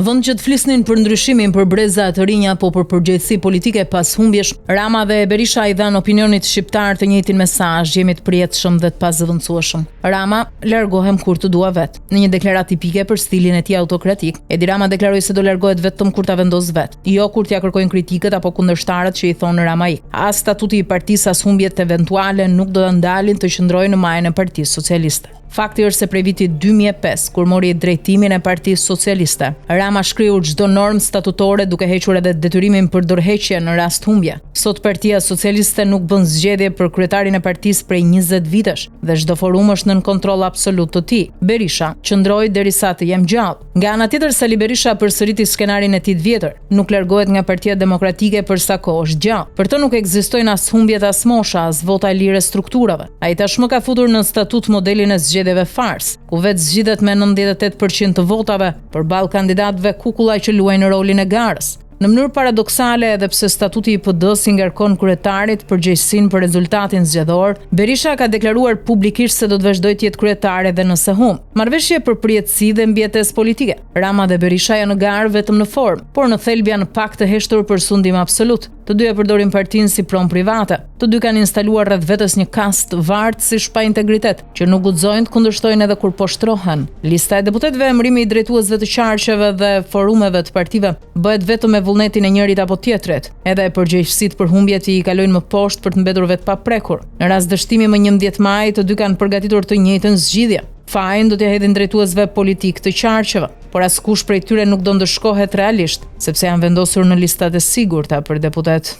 Në vend që të flisnin për ndryshimin për breza të rinj apo për përgjegjësi politike pas humbjesh, Rama dhe Berisha i dhanë opinionit shqiptar të njëjtin mesazh, jemi të përjetshëm dhe të pazëvendësueshëm. Rama, largohem kur të dua vet. Në një deklaratë tipike për stilin e tij autokratik, Edi Rama deklaroi se do largohet vetëm kur ta vendos vet, jo kur t'ia kërkojnë kritikët apo kundërshtarët që i thonë Rama ik. As statuti i partisë as humbjet eventuale nuk do ta ndalin të qëndrojë në majën e Partisë Socialiste. Fakti është se prej vitit 2005, kur mori drejtimin e Partisë Socialiste, Rama shkriu çdo normë statutore duke hequr edhe detyrimin për dorëheqje në rast humbje. Sot Partia Socialiste nuk bën zgjedhje për kryetarin e partisë prej 20 vitesh dhe çdo forum është nën kontroll absolut të tij. Berisha qëndroi derisa të jem gjallë. Nga ana tjetër, Sali Berisha përsëriti skenarin e tij të vjetër. Nuk largohet nga Partia Demokratike për sa kohë është gjallë. Për të nuk ekzistojnë as humbjet as mosha, as vota lire strukturave. Ai tashmë ka futur në statut modelin e zgjedhjeve fars, ku vetë zgjidhet me 98% të votave përballë kandidatëve kukullaj që luajnë rolin e garës. Në mënyrë paradoksale, edhe pse statuti i PD-s i ngarkon kryetarit përgjegjësinë për rezultatin zgjedhor, Berisha ka deklaruar publikisht se do të vazhdojë të jetë kryetar edhe nëse humb. Marrëveshje për përjetësi dhe mbjetesë politike. Rama dhe Berisha janë në garë vetëm në formë, por në thelb janë pak të heshtur për sundim absolut. Të dy e përdorin partinë si pronë private. Të dy kanë instaluar rreth vetes një kast vartësish pa integritet, që nuk guxojnë të kundërshtojnë edhe kur poshtrohen. Lista e deputetëve, emërimi i drejtuesve të qarqeve dhe forumeve të partive bëhet vetëm me vullnetin e njërit apo tjetrit. Edhe e përgjegjësitë për humbjet i kalojnë më poshtë për të mbetur vetë pa prekur. Në rast dështimi më 11 maj, të dy kanë përgatitur të njëjtën zgjidhje. Fajin do t'ja hedhin drejtuesve politik të qarqeve, por askush prej tyre nuk do ndëshkohet realisht, sepse janë vendosur në listat e sigurta për deputet.